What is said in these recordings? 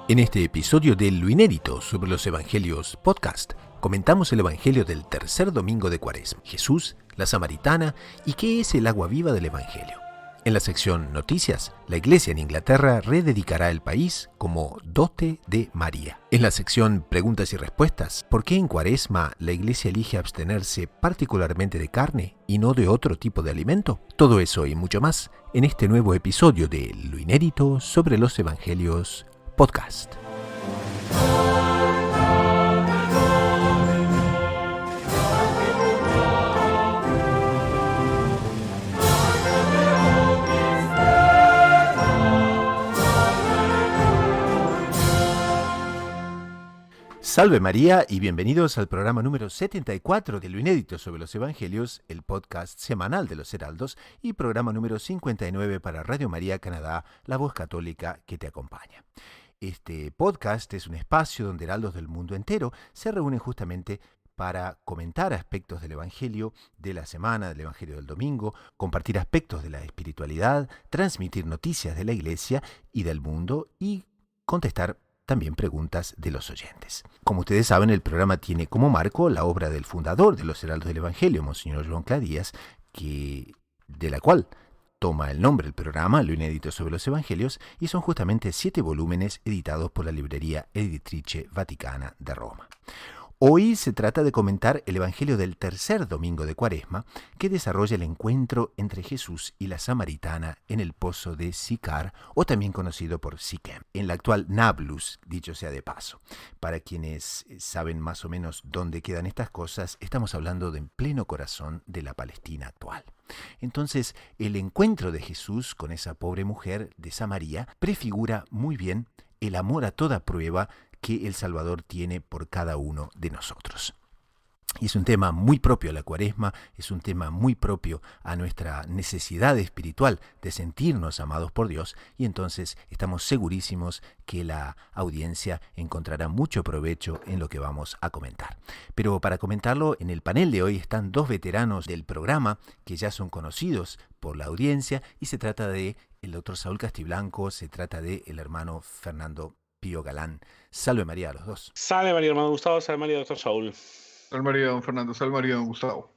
En este episodio de Lo Inédito sobre los Evangelios podcast, comentamos el Evangelio del tercer domingo de Cuaresma, Jesús, la Samaritana y qué es el agua viva del Evangelio. En la sección Noticias, la Iglesia en Inglaterra rededicará el país como dote de María. En la sección Preguntas y Respuestas, ¿por qué en Cuaresma la Iglesia elige abstenerse particularmente de carne y no de otro tipo de alimento? Todo eso y mucho más en este nuevo episodio de Lo Inédito sobre los Evangelios podcast. Salve María y bienvenidos al programa número 74 de Lo Inédito sobre los Evangelios, el podcast semanal de los Heraldos, y programa número 59 para Radio María Canadá, la voz católica que te acompaña. Este podcast es un espacio donde heraldos del mundo entero se reúnen justamente para comentar aspectos del Evangelio de la semana, del Evangelio del domingo, compartir aspectos de la espiritualidad, transmitir noticias de la Iglesia y del mundo y contestar también preguntas de los oyentes. Como ustedes saben, el programa tiene como marco la obra del fundador de los Heraldos del Evangelio, Monseñor Joan Cladías, de la cual toma el nombre el programa, Lo Inédito sobre los Evangelios, y son justamente 7 volúmenes editados por la Librería Editrice Vaticana de Roma. Hoy se trata de comentar el Evangelio del tercer domingo de Cuaresma, que desarrolla el encuentro entre Jesús y la Samaritana en el pozo de Sicar, o también conocido por Siquem, en la actual Nablus, dicho sea de paso. Para quienes saben más o menos dónde quedan estas cosas, estamos hablando de en pleno corazón de la Palestina actual. Entonces, el encuentro de Jesús con esa pobre mujer de Samaria prefigura muy bien el amor a toda prueba que el Salvador tiene por cada uno de nosotros. Y es un tema muy propio a la Cuaresma, es un tema muy propio a nuestra necesidad espiritual de sentirnos amados por Dios, y entonces estamos segurísimos que la audiencia encontrará mucho provecho en lo que vamos a comentar. Pero para comentarlo, en el panel de hoy están 2 veteranos del programa que ya son conocidos por la audiencia, y se trata de el doctor Saúl Castiblanco, se trata de el hermano Fernando Pío Galán. Salve María a los dos. Salve María, hermano Gustavo. Salve María, doctor Saúl. Salve María, don Fernando. Salve María, don Gustavo.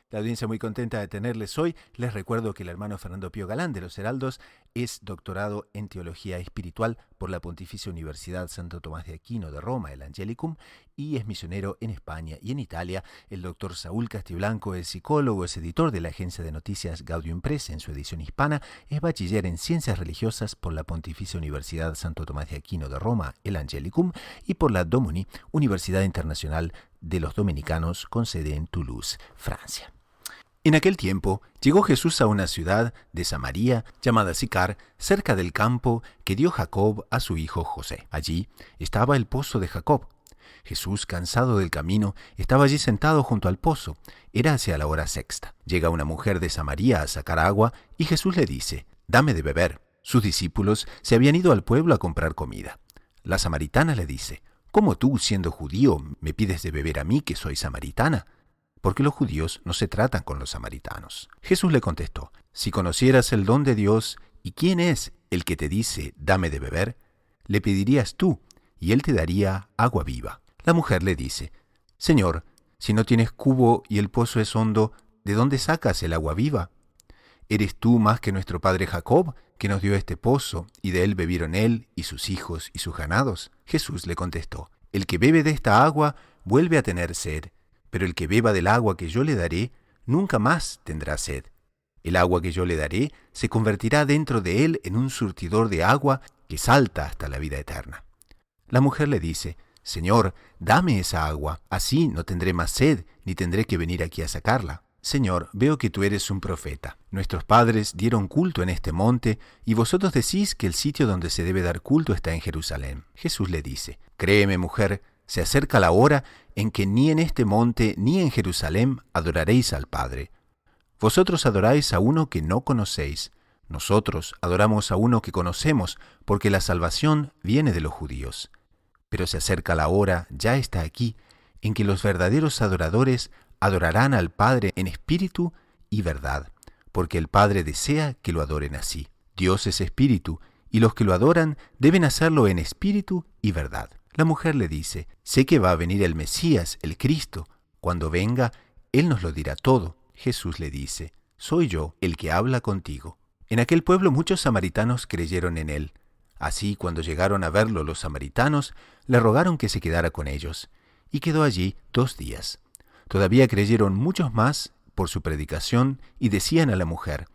La audiencia muy contenta de tenerles hoy. Les recuerdo que el hermano Fernando Pío Galán de los Heraldos es doctorado en Teología Espiritual por la Pontificia Universidad Santo Tomás de Aquino de Roma, el Angelicum, y es misionero en España y en Italia. El doctor Saúl Castiblanco es psicólogo, es editor de la agencia de noticias Gaudium Press en su edición hispana, es bachiller en Ciencias Religiosas por la Pontificia Universidad Santo Tomás de Aquino de Roma, el Angelicum, y por la Domuni, Universidad Internacional de los Dominicanos, con sede en Toulouse, Francia. En aquel tiempo llegó Jesús a una ciudad de Samaria llamada Sicar, cerca del campo que dio Jacob a su hijo José. Allí estaba el pozo de Jacob. Jesús, cansado del camino, estaba allí sentado junto al pozo. Era hacia la hora sexta. Llega una mujer de Samaria a sacar agua y Jesús le dice: «Dame de beber». Sus discípulos se habían ido al pueblo a comprar comida. La samaritana le dice: «¿Cómo tú, siendo judío, me pides de beber a mí, que soy samaritana?». Porque los judíos no se tratan con los samaritanos. Jesús le contestó: «Si conocieras el don de Dios y quién es el que te dice, dame de beber, le pedirías tú, y él te daría agua viva». La mujer le dice: «Señor, si no tienes cubo y el pozo es hondo, ¿de dónde sacas el agua viva? ¿Eres tú más que nuestro padre Jacob, que nos dio este pozo, y de él bebieron él y sus hijos y sus ganados?» Jesús le contestó: «El que bebe de esta agua vuelve a tener sed, pero el que beba del agua que yo le daré, nunca más tendrá sed. El agua que yo le daré se convertirá dentro de él en un surtidor de agua que salta hasta la vida eterna». La mujer le dice: «Señor, dame esa agua, así no tendré más sed, ni tendré que venir aquí a sacarla». «Señor, veo que tú eres un profeta. Nuestros padres dieron culto en este monte, y vosotros decís que el sitio donde se debe dar culto está en Jerusalén». Jesús le dice: «Créeme, mujer, se acerca la hora en que ni en este monte ni en Jerusalén adoraréis al Padre. Vosotros adoráis a uno que no conocéis, nosotros adoramos a uno que conocemos, porque la salvación viene de los judíos. Pero se acerca la hora, ya está aquí, en que los verdaderos adoradores adorarán al Padre en espíritu y verdad, porque el Padre desea que lo adoren así. Dios es espíritu, y los que lo adoran deben hacerlo en espíritu y verdad. La mujer le dice, sé que va a venir el Mesías, el Cristo. Cuando venga, Él nos lo dirá todo. Jesús le dice, soy yo el que habla contigo. En aquel pueblo muchos samaritanos creyeron en Él. Así, cuando llegaron a verlo los samaritanos, le rogaron que se quedara con ellos, y quedó allí 2 días. Todavía creyeron muchos más por su predicación y decían a la mujer,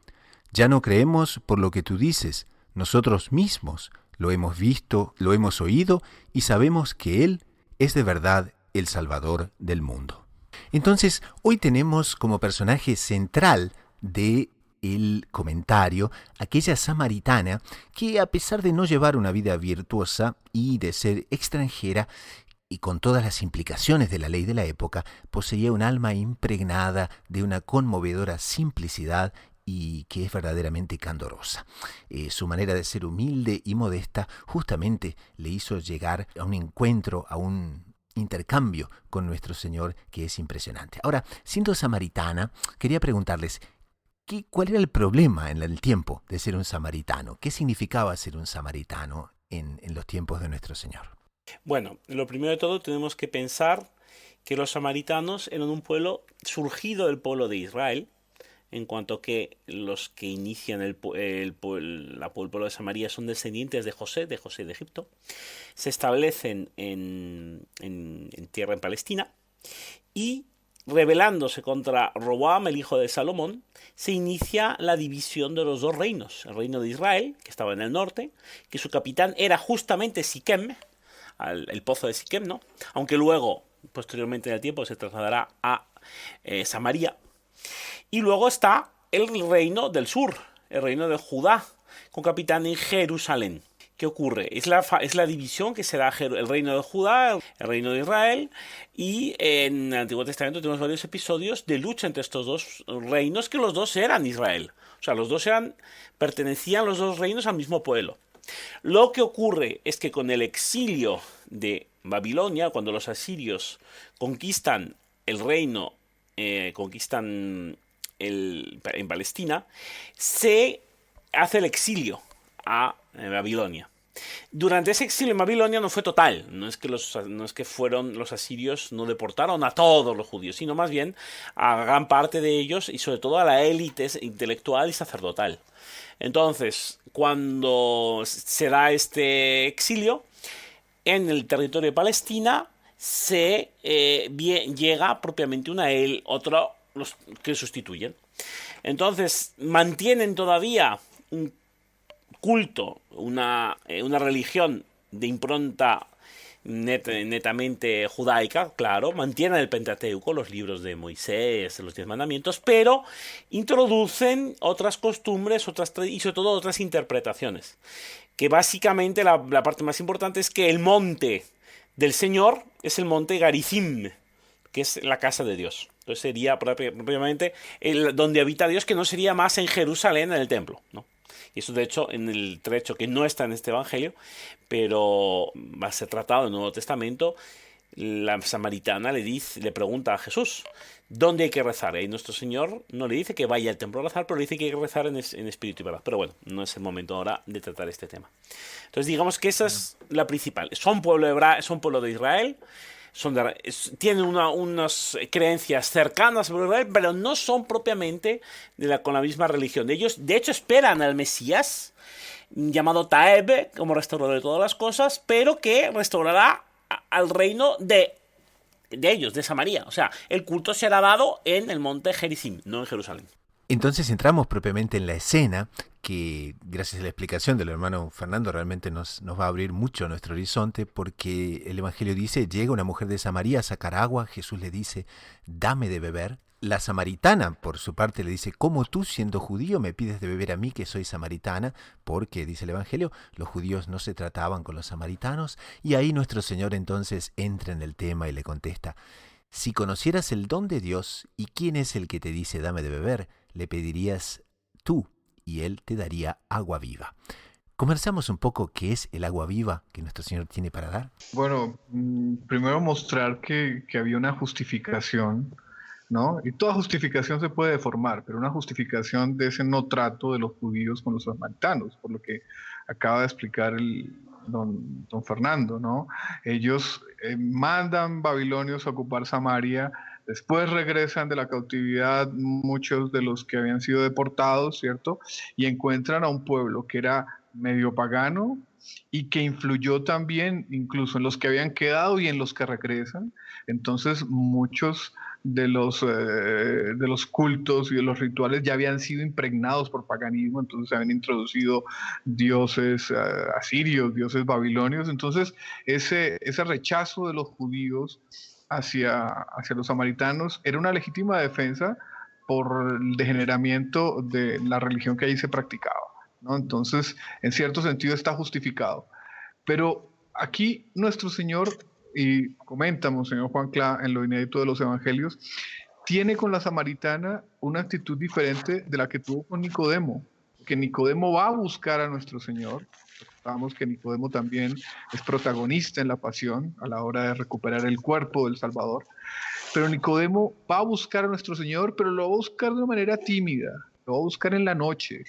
ya no creemos por lo que tú dices, nosotros mismos lo hemos visto, lo hemos oído y sabemos que Él es de verdad el Salvador del mundo. Entonces, hoy tenemos como personaje central de el comentario aquella samaritana que, a pesar de no llevar una vida virtuosa y de ser extranjera, y con todas las implicaciones de la ley de la época, poseía un alma impregnada de una conmovedora simplicidad y que es verdaderamente candorosa. Su manera de ser humilde y modesta justamente le hizo llegar a un encuentro, a un intercambio con nuestro Señor que es impresionante. Ahora, siendo samaritana, quería preguntarles, ¿cuál era el problema en el tiempo de ser un samaritano? ¿Qué significaba ser un samaritano en los tiempos de nuestro Señor? Bueno, lo primero de todo tenemos que pensar que los samaritanos eran un pueblo surgido del pueblo de Israel, en cuanto que los que inician el pueblo de Samaria son descendientes de José de Egipto, se establecen en tierra en Palestina y, rebelándose contra Roboam, el hijo de Salomón, se inicia la división de los 2 reinos. El reino de Israel, que estaba en el norte, que su capitán era justamente Siquem, el pozo de Siquem, ¿no? Aunque luego, posteriormente en el tiempo, se trasladará a Samaria. Y luego está el reino del sur, el reino de Judá, con capitán en Jerusalén. ¿Qué ocurre? Es la división que se da el reino de Judá, el reino de Israel, y en el Antiguo Testamento tenemos varios episodios de lucha entre estos 2 reinos, que los 2 eran Israel. O sea, los 2 pertenecían los 2 reinos al mismo pueblo. Lo que ocurre es que con el exilio de Babilonia, cuando los asirios conquistan el reino, conquistan en Palestina, se hace el exilio a Babilonia. Durante ese exilio en Babilonia no fue total, no es que los asirios no deportaron a todos los judíos, sino más bien a gran parte de ellos y sobre todo a la élite intelectual y sacerdotal. Entonces, cuando se da este exilio, en el territorio de Palestina llega propiamente otro los que sustituyen. Entonces, mantienen todavía un culto, una religión de impronta netamente judaica, claro, mantienen el Pentateuco, los libros de Moisés, los 10 mandamientos, pero introducen otras costumbres y sobre todo otras interpretaciones. Que básicamente la parte más importante es que el monte del Señor es el monte Garizim, que es la casa de Dios. Entonces sería propiamente donde habita Dios, que no sería más en Jerusalén, en el templo, ¿no? Y eso, de hecho, en el trecho que no está en este evangelio, pero va a ser tratado en el Nuevo Testamento, la samaritana le pregunta a Jesús, ¿dónde hay que rezar? Y nuestro Señor no le dice que vaya al templo a rezar, pero le dice que hay que rezar en espíritu y verdad. Pero bueno, no es el momento ahora de tratar este tema. Entonces, digamos que esa es la principal. Son pueblo de Israel, tienen unas creencias cercanas a Israel, pero no son propiamente con la misma religión. Ellos, de hecho, esperan al Mesías, llamado Taeb, como restaurador de todas las cosas, pero que restaurará al reino de ellos, de Samaria. O sea, el culto será dado en el monte Gerizim, no en Jerusalén. Entonces entramos propiamente en la escena que, gracias a la explicación del hermano Fernando, realmente nos va a abrir mucho nuestro horizonte, porque el Evangelio dice, llega una mujer de Samaria a sacar agua, Jesús le dice, dame de beber. La samaritana, por su parte, le dice, ¿cómo tú, siendo judío, me pides de beber a mí, que soy samaritana? Porque, dice el Evangelio, los judíos no se trataban con los samaritanos, y ahí nuestro Señor entonces entra en el tema y le contesta, si conocieras el don de Dios y quién es el que te dice dame de beber, le pedirías tú y Él te daría agua viva. ¿Conversamos un poco qué es el agua viva que nuestro Señor tiene para dar? Bueno, primero mostrar que había una justificación, ¿no? Y toda justificación se puede deformar, pero una justificación de ese no trato de los judíos con los samaritanos, por lo que acaba de explicar don Fernando, ¿no? Ellos mandan babilonios a ocupar Samaria, después regresan de la cautividad muchos de los que habían sido deportados, ¿cierto? Y encuentran a un pueblo que era medio pagano y que influyó también incluso en los que habían quedado y en los que regresan. Entonces muchos de los cultos y de los rituales ya habían sido impregnados por paganismo, entonces se habían introducido dioses asirios, dioses babilonios. Entonces ese rechazo de los judíos hacia los samaritanos era una legítima defensa por el degeneramiento de la religión que allí se practicaba, ¿no? Entonces, en cierto sentido está justificado. Pero aquí nuestro Señor, y comenta Monseñor Juan Clá en lo inédito de los evangelios, tiene con la samaritana una actitud diferente de la que tuvo con Nicodemo, que Nicodemo va a buscar a nuestro Señor. Recordamos que Nicodemo también es protagonista en la pasión a la hora de recuperar el cuerpo del Salvador. Pero Nicodemo va a buscar a nuestro Señor, pero lo va a buscar de una manera tímida, lo va a buscar en la noche,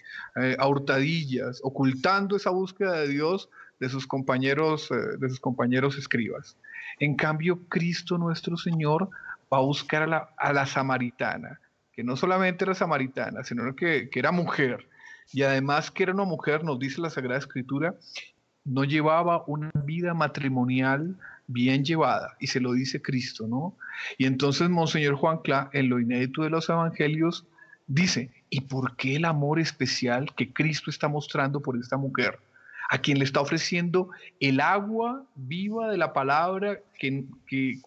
a hurtadillas, ocultando esa búsqueda de Dios de sus compañeros escribas. En cambio, Cristo nuestro Señor va a buscar a la samaritana, que no solamente era samaritana, sino que era mujer, y además que era una mujer, nos dice la Sagrada Escritura, no llevaba una vida matrimonial bien llevada, y se lo dice Cristo, ¿no? Y entonces Monseñor Juan Clá, en lo inédito de los evangelios, dice, ¿y por qué el amor especial que Cristo está mostrando por esta mujer? A quien le está ofreciendo el agua viva de la palabra, que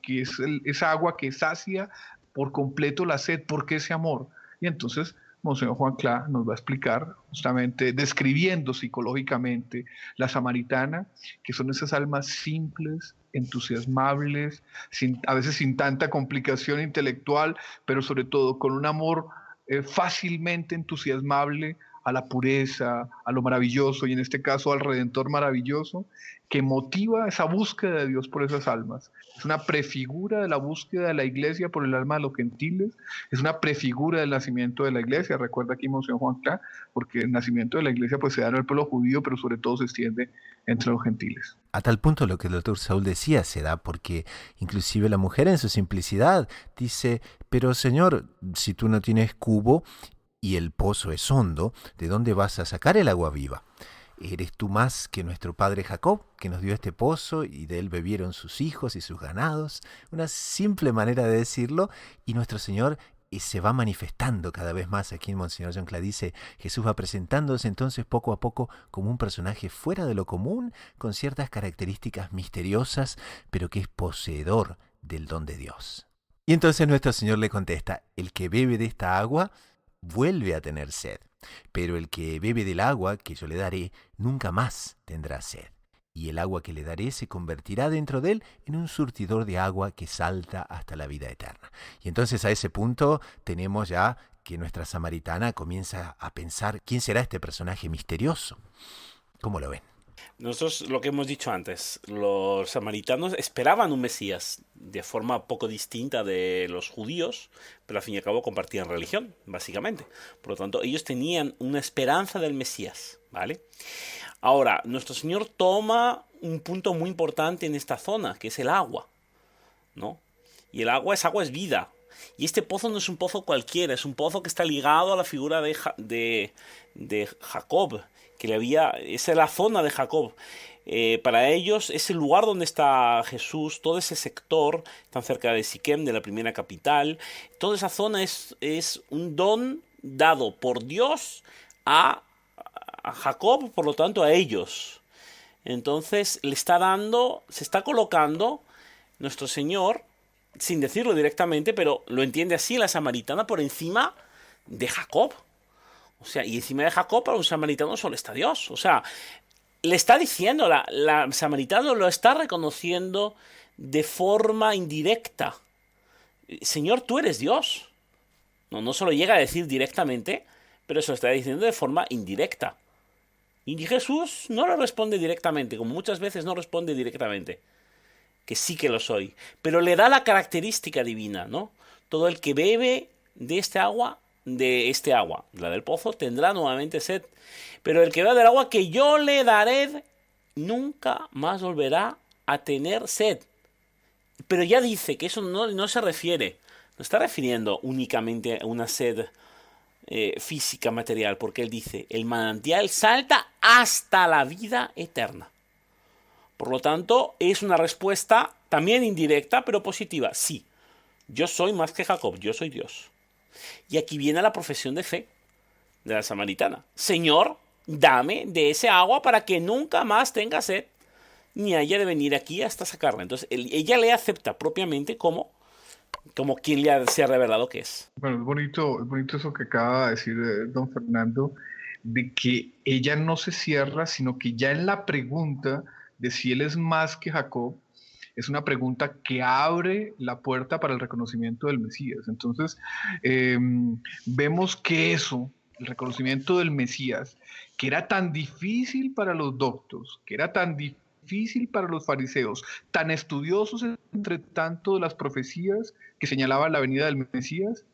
es esa agua que sacia por completo la sed. ¿Por qué ese amor? Y entonces Monseñor Juan Clá nos va a explicar, justamente describiendo psicológicamente la samaritana, que son esas almas simples, entusiasmables, a veces sin tanta complicación intelectual, pero sobre todo con un amor fácilmente entusiasmable a la pureza, a lo maravilloso, y en este caso al Redentor maravilloso, que motiva esa búsqueda de Dios por esas almas. Es una prefigura de la búsqueda de la iglesia por el alma de los gentiles, es una prefigura del nacimiento de la iglesia. Recuerda aquí Monseñor Juan Clá, porque el nacimiento de la iglesia pues se da en el pueblo judío, pero sobre todo se extiende entre los gentiles. A tal punto lo que el doctor Saúl decía se da porque inclusive la mujer en su simplicidad dice, pero Señor, si tú no tienes cubo y el pozo es hondo, ¿de dónde vas a sacar el agua viva? ¿Eres tú más que nuestro padre Jacob, que nos dio este pozo y de él bebieron sus hijos y sus ganados? Una simple manera de decirlo, y nuestro Señor se va manifestando cada vez más. Aquí en Monseñor Juan Clá dice, Jesús va presentándose entonces poco a poco como un personaje fuera de lo común, con ciertas características misteriosas, pero que es poseedor del don de Dios. Y entonces nuestro Señor le contesta, el que bebe de esta agua vuelve a tener sed, pero el que bebe del agua que yo le daré nunca más tendrá sed, y el agua que le daré se convertirá dentro de él en un surtidor de agua que salta hasta la vida eterna. Y entonces a ese punto tenemos ya que nuestra samaritana comienza a pensar quién será este personaje misterioso. ¿Cómo lo ven? Nosotros, lo que hemos dicho antes, los samaritanos esperaban un Mesías de forma poco distinta de los judíos, pero al fin y al cabo compartían religión, básicamente. Por lo tanto, ellos tenían una esperanza del Mesías, ¿vale? Ahora, nuestro Señor toma un punto muy importante en esta zona, que es el agua, ¿no? Y el agua es vida. Y este pozo no es un pozo cualquiera, es un pozo que está ligado a la figura de Jacob, esa es la zona de Jacob. Para ellos es el lugar donde está Jesús, todo ese sector, tan cerca de Siquem, de la primera capital. Toda esa zona es un don dado por Dios a Jacob, por lo tanto a ellos. Entonces se está colocando nuestro Señor, sin decirlo directamente, pero lo entiende así la samaritana, por encima de Jacob. O sea, y encima de Jacob para un samaritano solo está Dios. O sea, le está diciendo, la samaritana lo está reconociendo de forma indirecta. Señor, tú eres Dios. No solo llega a decir directamente, pero se lo está diciendo de forma indirecta. Y Jesús no lo responde directamente, como muchas veces no responde directamente, que sí que lo soy, pero le da la característica divina, ¿no? Todo el que bebe de este agua de este agua, la del pozo, tendrá nuevamente sed. Pero el que beba del agua que yo le daré, nunca más volverá a tener sed. Pero ya dice que eso no se refiere, no está refiriendo únicamente a una sed física, material, porque él dice, el manantial salta hasta la vida eterna. Por lo tanto, es una respuesta también indirecta, pero positiva. Sí, yo soy más que Jacob, yo soy Dios. Y aquí viene la profesión de fe de la samaritana. Señor, dame de ese agua para que nunca más tenga sed, ni haya de venir aquí hasta sacarla. Entonces, ella le acepta propiamente como quien se ha revelado que es. Bueno, es bonito eso que acaba de decir don Fernando, de que ella no se cierra, sino que ya en la pregunta de si él es más que Jacob, es una pregunta que abre la puerta para el reconocimiento del Mesías. Entonces, vemos que eso, el reconocimiento del Mesías, que era tan difícil para los doctos, que era tan difícil para los fariseos, tan estudiosos entre tanto de las profecías que señalaban la venida del Mesías,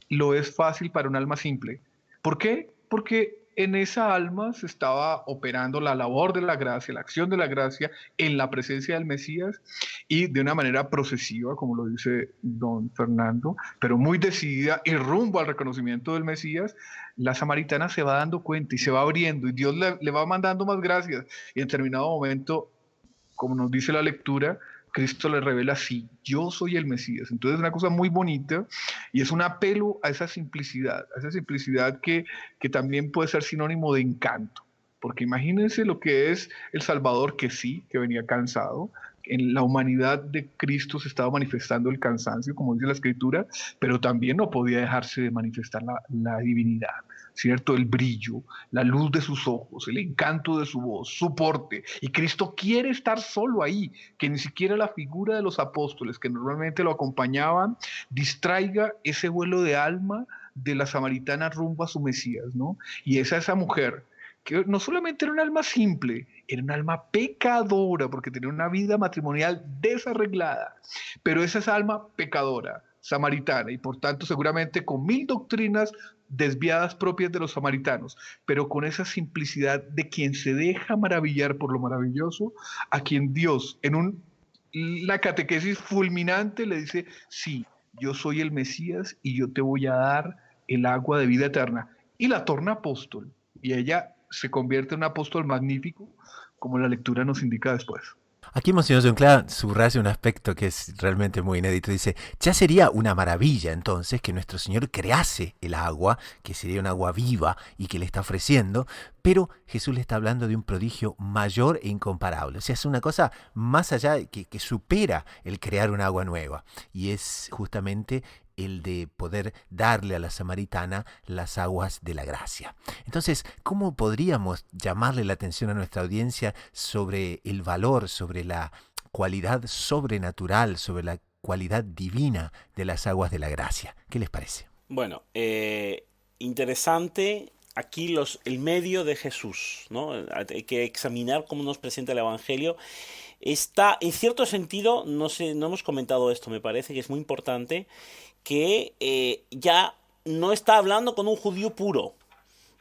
lo es fácil para un alma simple. ¿Por qué? Porque en esa alma se estaba operando la labor de la gracia, la acción de la gracia en la presencia del Mesías y de una manera procesiva, como lo dice don Fernando, pero muy decidida y rumbo al reconocimiento del Mesías, la samaritana se va dando cuenta y se va abriendo y Dios le va mandando más gracias y en determinado momento, como nos dice la lectura, Cristo le revela, sí, yo soy el Mesías. Entonces es una cosa muy bonita y es un apelo a esa simplicidad que también puede ser sinónimo de encanto. Porque imagínense lo que es el Salvador que sí, que venía cansado. En la humanidad de Cristo se estaba manifestando el cansancio, como dice la Escritura, pero también no podía dejarse de manifestar la divinidad, ¿cierto? El brillo, la luz de sus ojos, el encanto de su voz, su porte. Y Cristo quiere estar solo ahí, que ni siquiera la figura de los apóstoles que normalmente lo acompañaban distraiga ese vuelo de alma de la samaritana rumbo a su Mesías, ¿no? Y es esa mujer que no solamente era un alma simple, era un alma pecadora, porque tenía una vida matrimonial desarreglada, pero esa es alma pecadora, samaritana, y por tanto seguramente con 1000 doctrinas desviadas propias de los samaritanos, pero con esa simplicidad de quien se deja maravillar por lo maravilloso, a quien Dios en la catequesis fulminante le dice, sí, yo soy el Mesías y yo te voy a dar el agua de vida eterna, y la torna apóstol, y ella se convierte en un apóstol magnífico, como la lectura nos indica después. Aquí Monseñor John Clara subraya un aspecto que es realmente muy inédito. Dice, ya sería una maravilla entonces que nuestro Señor crease el agua, que sería un agua viva y que le está ofreciendo, pero Jesús le está hablando de un prodigio mayor e incomparable. O sea, es una cosa más allá que supera el crear un agua nueva. Y es justamente el de poder darle a la samaritana las aguas de la gracia. Entonces, ¿cómo podríamos llamarle la atención a nuestra audiencia sobre el valor, sobre la cualidad sobrenatural, sobre la cualidad divina de las aguas de la gracia? ¿Qué les parece? Bueno, interesante aquí el medio de Jesús, ¿no? Hay que examinar cómo nos presenta el Evangelio. Está, en cierto sentido, no hemos comentado esto, me parece que es muy importante, que ya no está hablando con un judío puro.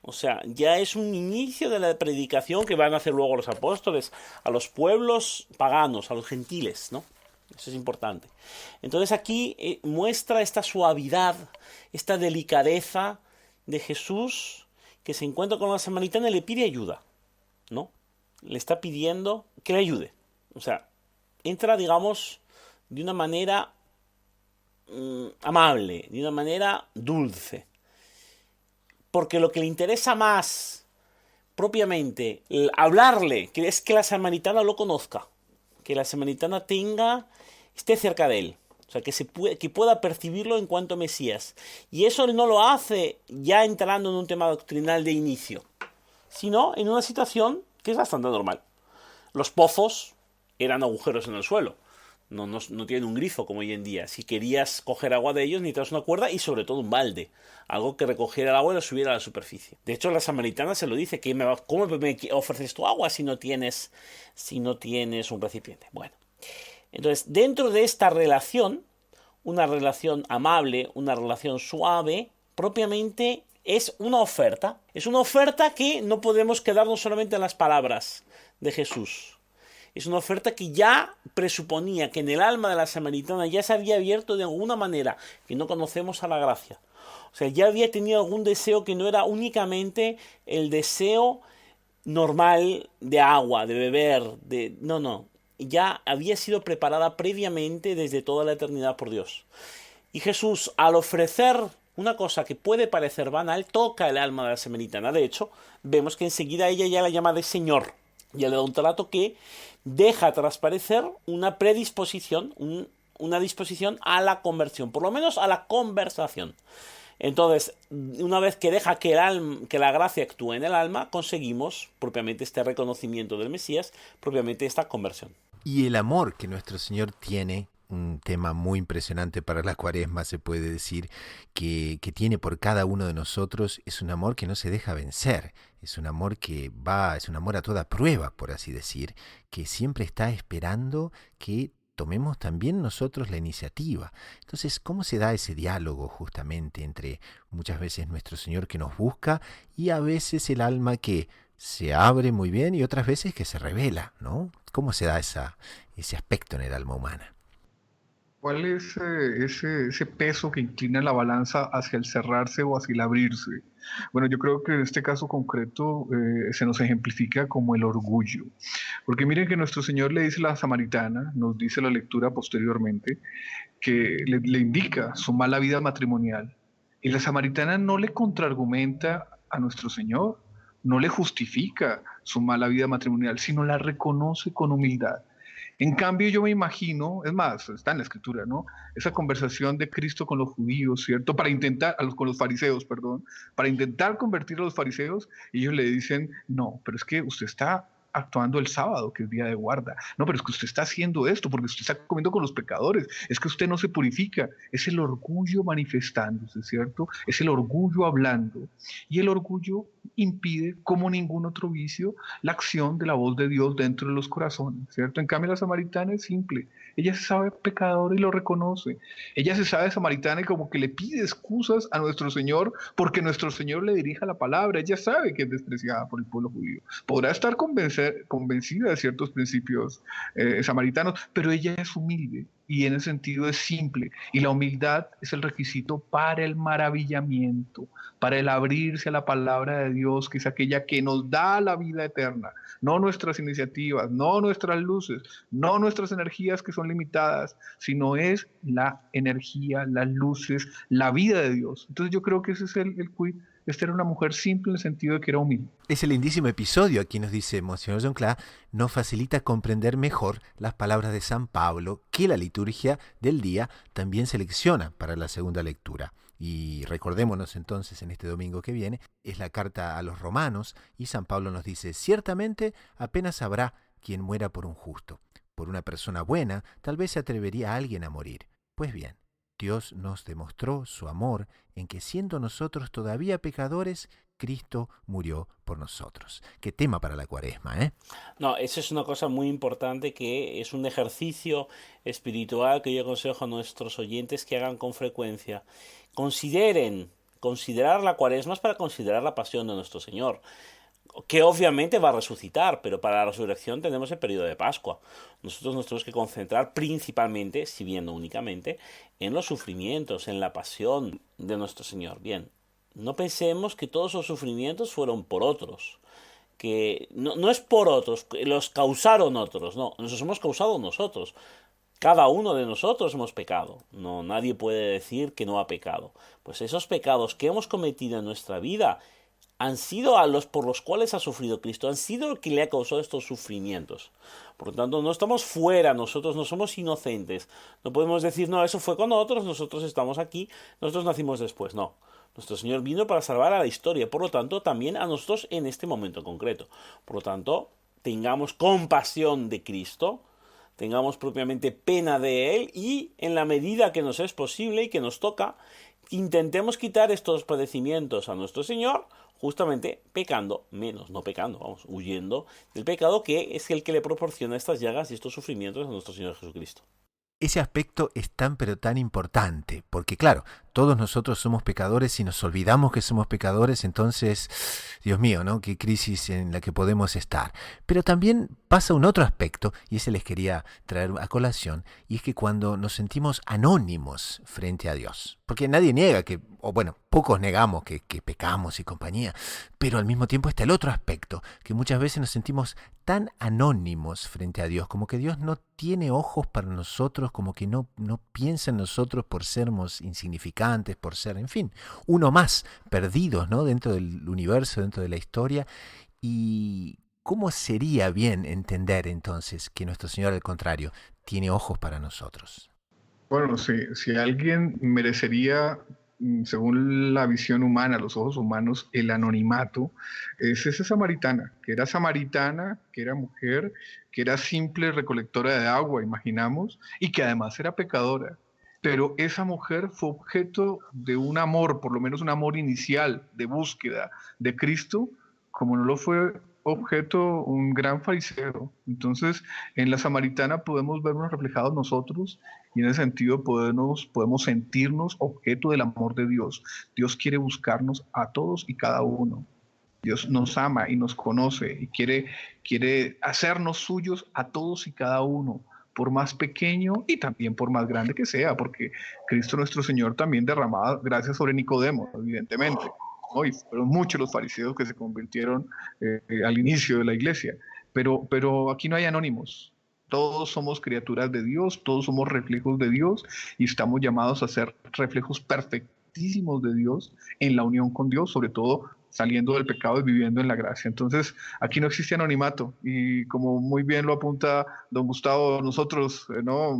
O sea, ya es un inicio de la predicación que van a hacer luego los apóstoles a los pueblos paganos, a los gentiles, ¿no? Eso es importante. Entonces aquí muestra esta suavidad, esta delicadeza de Jesús que se encuentra con la samaritana y le pide ayuda, ¿no? Le está pidiendo que le ayude. O sea, entra, digamos, de una manera amable, de una manera dulce. Porque lo que le interesa más, propiamente, hablarle, que es que la samaritana lo conozca, que la samaritana esté cerca de él, o sea, que pueda percibirlo en cuanto Mesías. Y eso no lo hace ya entrando en un tema doctrinal de inicio, sino en una situación que es bastante normal. Los pozos eran agujeros en el suelo. No tienen un grifo como hoy en día. Si querías coger agua de ellos, necesitabas una cuerda y sobre todo un balde. Algo que recogiera el agua y lo subiera a la superficie. De hecho, la samaritana se lo dice, ¿cómo me ofreces tu agua si no tienes un recipiente? Bueno, entonces, dentro de esta relación, una relación amable, una relación suave, propiamente es una oferta. Es una oferta que no podemos quedarnos solamente en las palabras de Jesús. Es una oferta que ya presuponía que en el alma de la samaritana ya se había abierto de alguna manera, que no conocemos a la gracia. O sea, ya había tenido algún deseo que no era únicamente el deseo normal de agua, de beber, no. Ya había sido preparada previamente desde toda la eternidad por Dios. Y Jesús, al ofrecer una cosa que puede parecer banal, toca el alma de la samaritana. De hecho, vemos que enseguida ella ya la llama de Señor. Ya le da un trato que deja transparecer una predisposición, una disposición a la conversión, por lo menos a la conversación. Entonces, una vez que deja que la gracia actúe en el alma, conseguimos propiamente este reconocimiento del Mesías, propiamente esta conversión. Y el amor que nuestro Señor tiene, un tema muy impresionante para la Cuaresma, se puede decir, que tiene por cada uno de nosotros, es un amor que no se deja vencer, es un amor es un amor a toda prueba, por así decir, que siempre está esperando que tomemos también nosotros la iniciativa. Entonces, ¿cómo se da ese diálogo justamente entre muchas veces nuestro Señor que nos busca y a veces el alma que se abre muy bien y otras veces que se revela, ¿no? ¿Cómo se da ese aspecto en el alma humana? ¿Cuál es ese peso que inclina la balanza hacia el cerrarse o hacia el abrirse? Bueno, yo creo que en este caso concreto se nos ejemplifica como el orgullo. Porque miren que nuestro Señor le dice a la samaritana, nos dice la lectura posteriormente, que le indica su mala vida matrimonial. Y la samaritana no le contraargumenta a nuestro Señor, no le justifica su mala vida matrimonial, sino la reconoce con humildad. En cambio, yo me imagino, es más, está en la escritura, ¿no? Esa conversación de Cristo con los judíos, ¿cierto? Con los fariseos, perdón, para intentar convertir a los fariseos, y ellos le dicen, no, pero es que usted está actuando el sábado, que es día de guarda. No, pero es que usted está haciendo esto porque usted está comiendo con los pecadores. Es que usted no se purifica. Es el orgullo manifestándose, ¿cierto? Es el orgullo hablando. Y el orgullo impide, como ningún otro vicio, la acción de la voz de Dios dentro de los corazones, ¿cierto? En cambio, la samaritana es simple. Ella se sabe pecadora y lo reconoce. Ella se sabe samaritana y como que le pide excusas a nuestro Señor porque nuestro Señor le dirija la palabra. Ella sabe que es despreciada por el pueblo judío. Podrá estar convencida de ciertos principios samaritanos, pero ella es humilde y en ese sentido es simple. Y la humildad es el requisito para el maravillamiento, para el abrirse a la palabra de Dios, que es aquella que nos da la vida eterna. No nuestras iniciativas, no nuestras luces, no nuestras energías que son limitadas, sino es la energía, las luces, la vida de Dios. Entonces yo creo que ese es el quid. Esta era una mujer simple en el sentido de que era humilde. Ese lindísimo episodio, aquí nos dice Monseñor John Cla, nos facilita comprender mejor las palabras de San Pablo que la liturgia del día también selecciona para la segunda lectura. Y recordémonos entonces en este domingo que viene, es la carta a los romanos y San Pablo nos dice, ciertamente apenas habrá quien muera por un justo. Por una persona buena, tal vez se atrevería a alguien a morir. Pues bien, Dios nos demostró su amor en que siendo nosotros todavía pecadores, Cristo murió por nosotros. Qué tema para la Cuaresma, ¿eh? No, eso es una cosa muy importante que es un ejercicio espiritual que yo aconsejo a nuestros oyentes que hagan con frecuencia. Considerar la Cuaresma es para considerar la pasión de nuestro Señor, que obviamente va a resucitar, pero para la resurrección tenemos el periodo de Pascua. Nosotros nos tenemos que concentrar principalmente, si bien no únicamente, en los sufrimientos, en la pasión de nuestro Señor. Bien, no pensemos que todos los sufrimientos fueron por otros, que no es por otros, que los causaron otros, no, nos los hemos causado nosotros. Cada uno de nosotros hemos pecado. No, nadie puede decir que no ha pecado. Pues esos pecados que hemos cometido en nuestra vida han sido por los cuales ha sufrido Cristo, han sido el que le ha causado estos sufrimientos. Por lo tanto, no estamos fuera, nosotros no somos inocentes. No podemos decir, no, eso fue con nosotros estamos aquí, nosotros nacimos después. No, nuestro Señor vino para salvar a la historia, por lo tanto, también a nosotros en este momento concreto. Por lo tanto, tengamos compasión de Cristo, tengamos propiamente pena de Él y en la medida que nos es posible y que nos toca, intentemos quitar estos padecimientos a nuestro Señor, justamente pecando menos, no pecando, huyendo del pecado que es el que le proporciona estas llagas y estos sufrimientos a nuestro Señor Jesucristo. Ese aspecto es tan pero tan importante, porque claro, todos nosotros somos pecadores y nos olvidamos que somos pecadores, entonces, Dios mío, ¿no? Qué crisis en la que podemos estar. Pero también pasa un otro aspecto, y ese les quería traer a colación, y es que cuando nos sentimos anónimos frente a Dios, porque nadie niega que, o bueno, pocos negamos que pecamos y compañía, pero al mismo tiempo está el otro aspecto, que muchas veces nos sentimos tan anónimos frente a Dios, como que Dios no tiene ojos para nosotros, como que no piensa en nosotros por sermos insignificantes, por ser, en fin, uno más, perdidos, ¿no? Dentro del universo, dentro de la historia. ¿Y cómo sería bien entender entonces que nuestro Señor, al contrario, tiene ojos para nosotros? Bueno, si alguien merecería, según la visión humana, los ojos humanos, el anonimato, es esa samaritana, que era mujer, que era simple recolectora de agua, imaginamos, y que además era pecadora. Pero esa mujer fue objeto de un amor, por lo menos un amor inicial, de búsqueda de Cristo, como no lo fue objeto un gran fariseo. Entonces, en la samaritana podemos vernos reflejados nosotros y en ese sentido podemos sentirnos objeto del amor de Dios. Dios quiere buscarnos a todos y cada uno. Dios nos ama y nos conoce y quiere hacernos suyos a todos y cada uno, por más pequeño y también por más grande que sea, porque Cristo nuestro Señor también derramaba gracia sobre Nicodemo, evidentemente. ¿No? Y fueron muchos los fariseos que se convirtieron al inicio de la iglesia. Pero aquí no hay anónimos. Todos somos criaturas de Dios, todos somos reflejos de Dios y estamos llamados a ser reflejos perfectísimos de Dios en la unión con Dios, sobre todo saliendo del pecado y viviendo en la gracia. Entonces, aquí no existe anonimato y como muy bien lo apunta don Gustavo, nosotros, ¿no?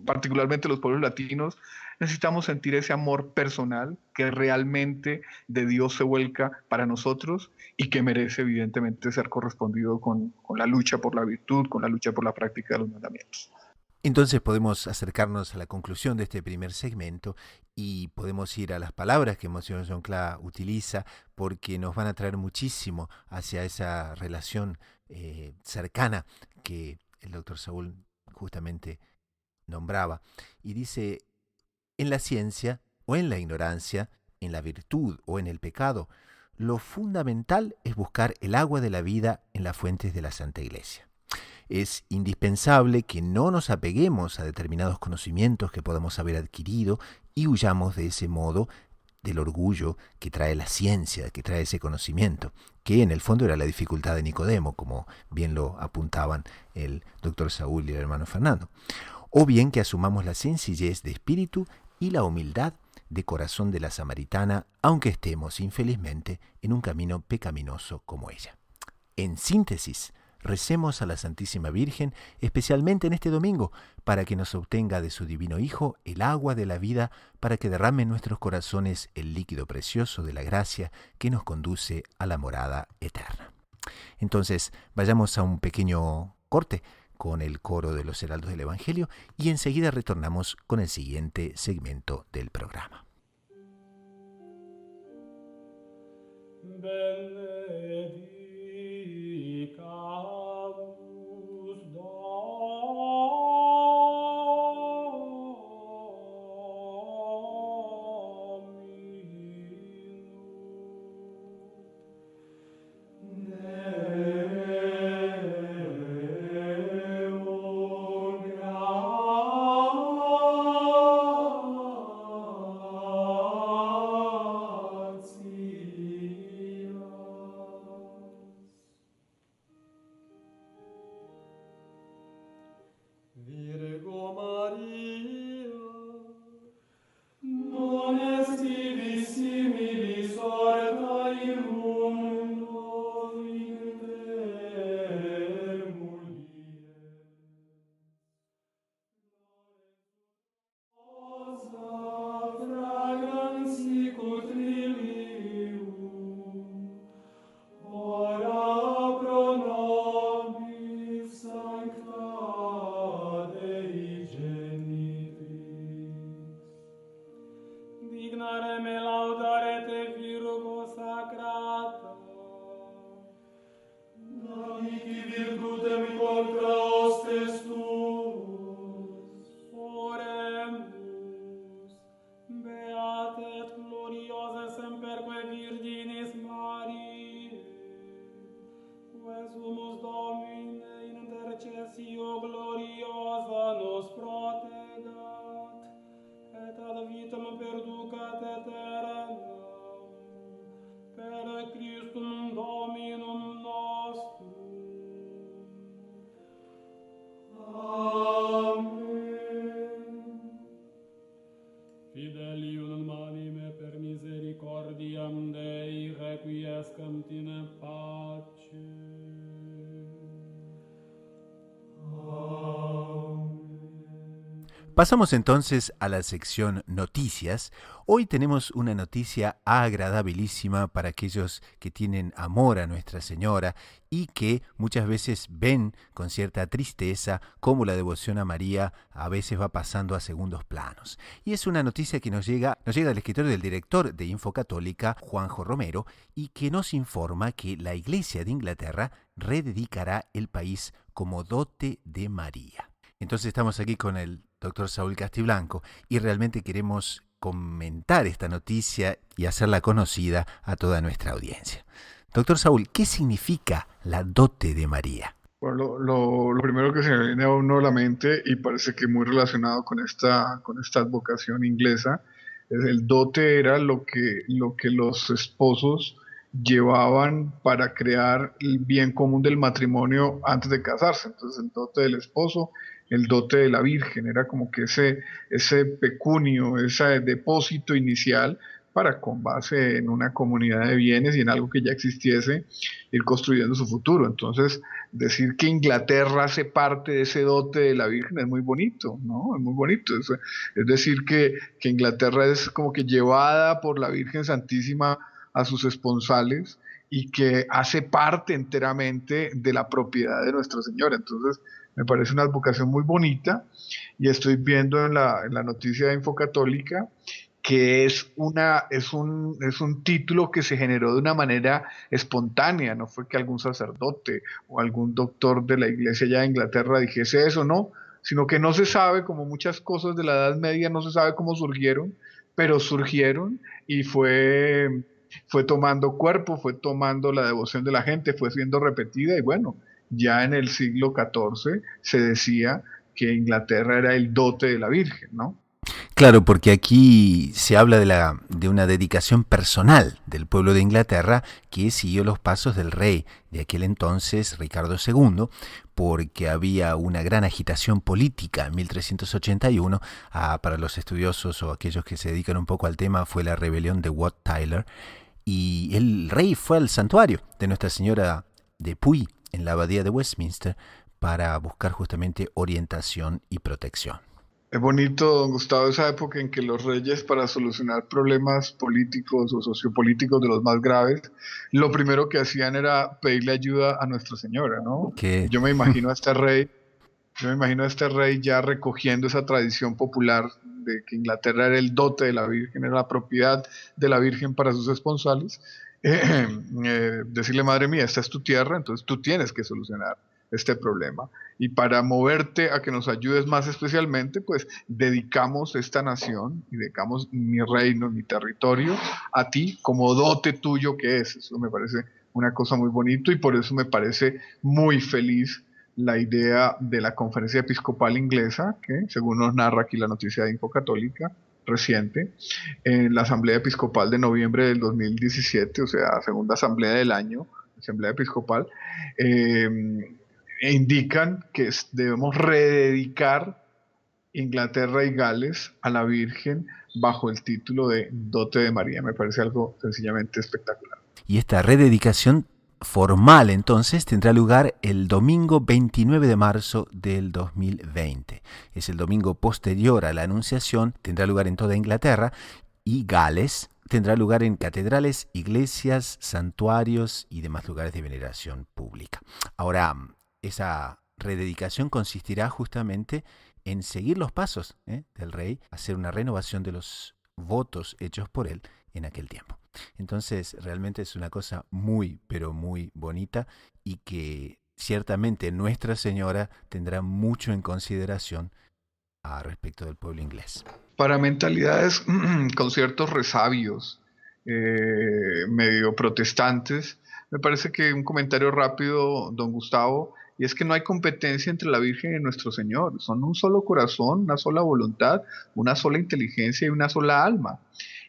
Particularmente los pueblos latinos, necesitamos sentir ese amor personal que realmente de Dios se vuelca para nosotros y que merece evidentemente ser correspondido con la lucha por la virtud, con la lucha por la práctica de los mandamientos. Entonces podemos acercarnos a la conclusión de este primer segmento y podemos ir a las palabras que Monsignor Joncla utiliza porque nos van a traer muchísimo hacia esa relación cercana que el doctor Saúl justamente nombraba. Y dice, en la ciencia o en la ignorancia, en la virtud o en el pecado, lo fundamental es buscar el agua de la vida en las fuentes de la Santa Iglesia. Es indispensable que no nos apeguemos a determinados conocimientos que podamos haber adquirido y huyamos de ese modo del orgullo que trae la ciencia, que trae ese conocimiento, que en el fondo era la dificultad de Nicodemo, como bien lo apuntaban el doctor Saúl y el hermano Fernando. O bien que asumamos la sencillez de espíritu y la humildad de corazón de la samaritana, aunque estemos infelizmente en un camino pecaminoso como ella. En síntesis, recemos a la Santísima Virgen, especialmente en este domingo, para que nos obtenga de su divino Hijo el agua de la vida, para que derrame en nuestros corazones el líquido precioso de la gracia que nos conduce a la morada eterna. Entonces, vayamos a un pequeño corte con el coro de los heraldos del Evangelio y enseguida retornamos con el siguiente segmento del programa. Fidelium manime per misericordiam Dei requiescam in pace. Pasamos entonces a la sección noticias. Hoy tenemos una noticia agradabilísima para aquellos que tienen amor a Nuestra Señora y que muchas veces ven con cierta tristeza cómo la devoción a María a veces va pasando a segundos planos. Y es una noticia que nos llega del escritorio del director de Infocatólica, Juanjo Romero, y que nos informa que la Iglesia de Inglaterra rededicará el país como dote de María. Entonces estamos aquí con el doctor Saúl Castiblanco y realmente queremos comentar esta noticia y hacerla conocida a toda nuestra audiencia. Doctor Saúl, ¿qué significa la dote de María? Bueno, lo primero que se me viene a uno a la mente, y parece que muy relacionado con esta advocación inglesa, es el dote era lo que los esposos llevaban para crear el bien común del matrimonio antes de casarse. Entonces el dote del esposo, el dote de la Virgen, era como que ese pecunio, ese depósito inicial para, con base en una comunidad de bienes y en algo que ya existiese, ir construyendo su futuro. Entonces, decir que Inglaterra hace parte de ese dote de la Virgen es muy bonito, ¿no? Es muy bonito. Es decir, que Inglaterra es como que llevada por la Virgen Santísima a sus esponsales y que hace parte enteramente de la propiedad de Nuestra Señora. Entonces, me parece una advocación muy bonita, y estoy viendo en la noticia de Infocatólica que es un título que se generó de una manera espontánea, no fue que algún sacerdote o algún doctor de la iglesia allá de Inglaterra dijese eso, no, sino que no se sabe, como muchas cosas de la Edad Media, no se sabe cómo surgieron, pero surgieron y fue tomando cuerpo, fue tomando la devoción de la gente, fue siendo repetida, y bueno, ya en el siglo XIV se decía que Inglaterra era el dote de la Virgen, ¿no? Claro, porque aquí se habla de una dedicación personal del pueblo de Inglaterra que siguió los pasos del rey de aquel entonces, Ricardo II, porque había una gran agitación política en 1381. Para los estudiosos o aquellos que se dedican un poco al tema, fue la rebelión de Wat Tyler, y el rey fue al santuario de Nuestra Señora de Puy, en la abadía de Westminster, para buscar justamente orientación y protección. Es bonito, don Gustavo, esa época en que los reyes, para solucionar problemas políticos o sociopolíticos de los más graves, lo primero que hacían era pedirle ayuda a Nuestra Señora, ¿no? Que Yo me imagino a este rey ya recogiendo esa tradición popular de que Inglaterra era el dote de la Virgen, era la propiedad de la Virgen para sus esponsales. Decirle, madre mía, esta es tu tierra, entonces tú tienes que solucionar este problema. Y para moverte a que nos ayudes más especialmente, pues dedicamos esta nación y dedicamos mi reino, mi territorio, a ti como dote tuyo que es. Eso me parece una cosa muy bonito, y por eso me parece muy feliz la idea de la Conferencia Episcopal Inglesa, que según nos narra aquí la noticia de Infocatólica reciente, en la Asamblea Episcopal de noviembre del 2017, o sea, segunda asamblea del año, Asamblea Episcopal, indican que debemos rededicar Inglaterra y Gales a la Virgen bajo el título de Dote de María. Me parece algo sencillamente espectacular. Y esta rededicación formal entonces tendrá lugar el domingo 29 de marzo del 2020. Es el domingo posterior a la Anunciación, tendrá lugar en toda Inglaterra, y Gales tendrá lugar en catedrales, iglesias, santuarios y demás lugares de veneración pública. Ahora, esa rededicación consistirá justamente en seguir los pasos del rey, hacer una renovación de los votos hechos por él en aquel tiempo. Entonces, realmente es una cosa muy, pero muy bonita, y que ciertamente Nuestra Señora tendrá mucho en consideración respecto del pueblo inglés. Para mentalidades con ciertos resabios, medio protestantes, me parece que un comentario rápido, don Gustavo, y es que no hay competencia entre la Virgen y nuestro Señor. Son un solo corazón, una sola voluntad, una sola inteligencia y una sola alma.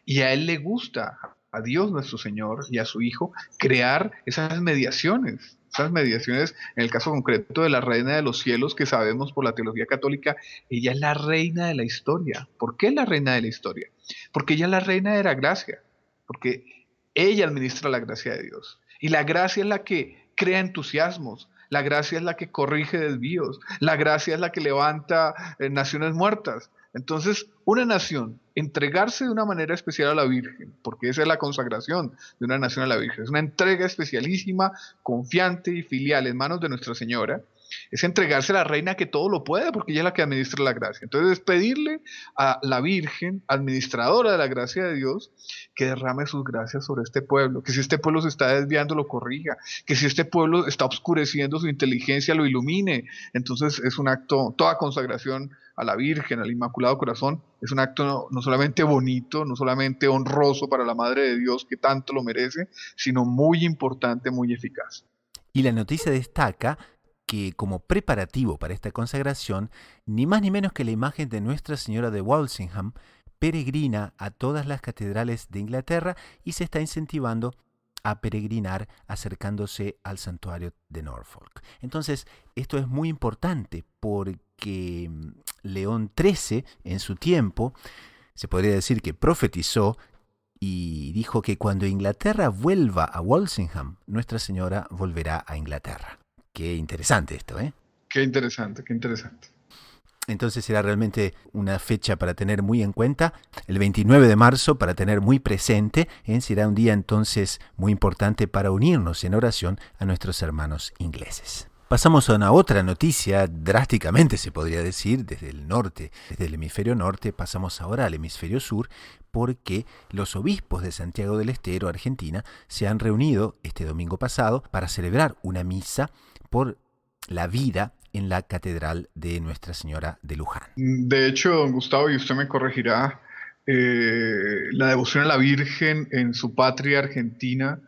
Y a Él le gusta a Dios nuestro Señor y a su Hijo, crear esas mediaciones. Esas mediaciones, en el caso concreto de la Reina de los Cielos, que sabemos por la teología católica, ella es la reina de la historia. ¿Por qué es la reina de la historia? Porque ella es la reina de la gracia, porque ella administra la gracia de Dios. Y la gracia es la que crea entusiasmos, la gracia es la que corrige desvíos, la gracia es la que levanta naciones muertas. Entonces, una nación, entregarse de una manera especial a la Virgen, porque esa es la consagración de una nación a la Virgen, es una entrega especialísima, confiante y filial en manos de Nuestra Señora, es entregarse a la reina que todo lo puede, porque ella es la que administra la gracia. Entonces es pedirle a la Virgen, administradora de la gracia de Dios, que derrame sus gracias sobre este pueblo, que si este pueblo se está desviando lo corrija, que si este pueblo está oscureciendo su inteligencia lo ilumine. Entonces es un acto, toda consagración a la Virgen, al Inmaculado Corazón, es un acto no solamente bonito, no solamente honroso para la Madre de Dios, que tanto lo merece, sino muy importante, muy eficaz. Y la noticia destaca que como preparativo para esta consagración, ni más ni menos que la imagen de Nuestra Señora de Walsingham peregrina a todas las catedrales de Inglaterra y se está incentivando a peregrinar acercándose al santuario de Norfolk. Entonces, esto es muy importante porque León XIII, en su tiempo, se podría decir que profetizó y dijo que cuando Inglaterra vuelva a Walsingham, Nuestra Señora volverá a Inglaterra. Qué interesante esto, ¿eh? Qué interesante, qué interesante. Entonces será realmente una fecha para tener muy en cuenta, el 29 de marzo para tener muy presente, será un día entonces muy importante para unirnos en oración a nuestros hermanos ingleses. Pasamos a una otra noticia, drásticamente se podría decir, desde el norte, desde el hemisferio norte, pasamos ahora al hemisferio sur, porque los obispos de Santiago del Estero, Argentina, se han reunido este domingo pasado para celebrar una misa por la vida en la Catedral de Nuestra Señora de Luján. De hecho, don Gustavo, y usted me corregirá, la devoción a la Virgen en su patria Argentina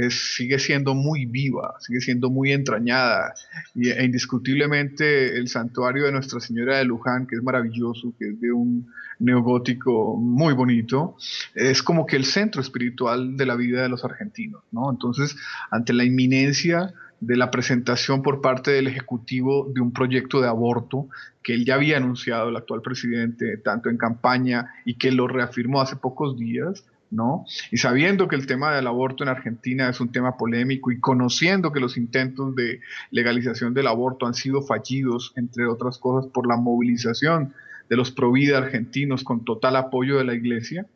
sigue siendo muy viva, sigue siendo muy entrañada, e indiscutiblemente el santuario de Nuestra Señora de Luján, que es maravilloso, que es de un neogótico muy bonito, es como que el centro espiritual de la vida de los argentinos, ¿no? Entonces, ante la inminencia de la presentación por parte del Ejecutivo de un proyecto de aborto que él ya había anunciado, el actual presidente, tanto en campaña y que lo reafirmó hace pocos días, ¿no? Y sabiendo que el tema del aborto en Argentina es un tema polémico y conociendo que los intentos de legalización del aborto han sido fallidos, entre otras cosas, por la movilización de los provida argentinos con total apoyo de la Iglesia,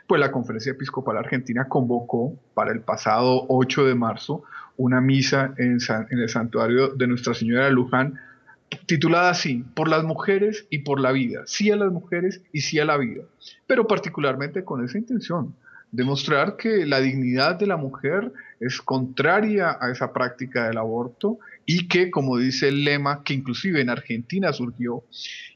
pues la Conferencia Episcopal Argentina convocó para el pasado 8 de marzo una misa en el santuario de Nuestra Señora de Luján, titulada así, por las mujeres y por la vida, sí a las mujeres y sí a la vida, pero particularmente con esa intención, demostrar que la dignidad de la mujer es contraria a esa práctica del aborto y que, como dice el lema, que inclusive en Argentina surgió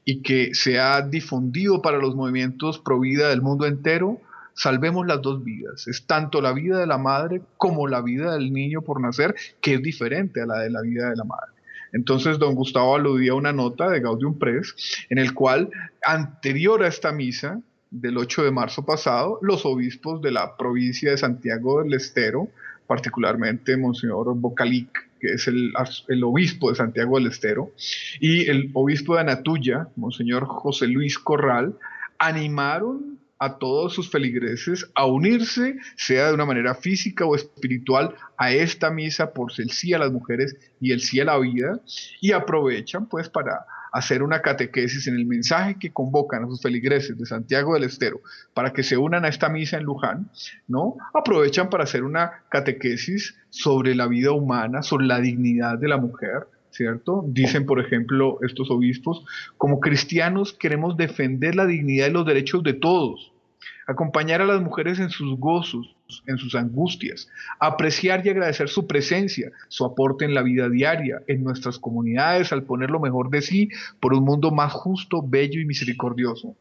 y que se ha difundido para los movimientos pro vida del mundo entero, salvemos las dos vidas. Es tanto la vida de la madre como la vida del niño por nacer, que es diferente a la de la vida de la madre. Entonces, don Gustavo aludía a una nota de Gaudium Press, en el cual, anterior a esta misa, del 8 de marzo pasado, los obispos de la provincia de Santiago del Estero, particularmente Monseñor Bocalic, que es el obispo de Santiago del Estero, y el obispo de Anatuya, Monseñor José Luis Corral, animaron a todos sus feligreses a unirse, sea de una manera física o espiritual, a esta misa por el sí a las mujeres y el sí a la vida, y aprovechan pues para hacer una catequesis en el mensaje que convocan a sus feligreses de Santiago del Estero para que se unan a esta misa en Luján, ¿no? Aprovechan para hacer una catequesis sobre la vida humana, sobre la dignidad de la mujer, ¿cierto? Dicen, por ejemplo, estos obispos, como cristianos queremos defender la dignidad y los derechos de todos, acompañar a las mujeres en sus gozos, en sus angustias, apreciar y agradecer su presencia, su aporte en la vida diaria, en nuestras comunidades, al poner lo mejor de sí por un mundo más justo, bello y misericordioso.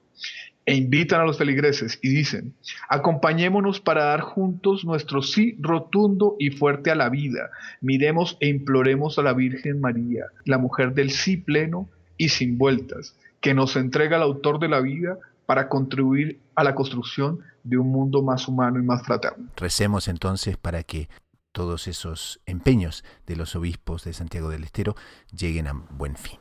E invitan a los feligreses y dicen, acompañémonos para dar juntos nuestro sí rotundo y fuerte a la vida. Miremos e imploremos a la Virgen María, la mujer del sí pleno y sin vueltas, que nos entrega al autor de la vida para contribuir a la construcción de un mundo más humano y más fraterno. Recemos entonces para que todos esos empeños de los obispos de Santiago del Estero lleguen a buen fin.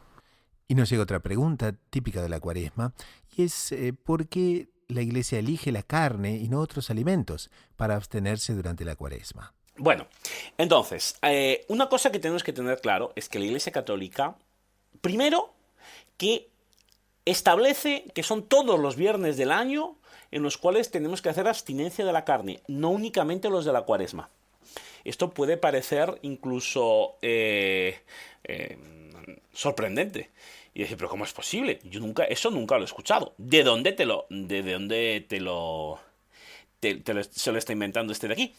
Y nos llega otra pregunta típica de la Cuaresma, y es ¿por qué la Iglesia elige la carne y no otros alimentos para abstenerse durante la Cuaresma? Bueno, entonces, una cosa que tenemos que tener claro es que la Iglesia Católica, primero, que establece que son todos los viernes del año en los cuales tenemos que hacer abstinencia de la carne, no únicamente los de la Cuaresma. Esto puede parecer incluso sorprendente. Y decir, pero ¿cómo es posible? Eso nunca lo he escuchado. ¿De dónde se lo está inventando este de aquí?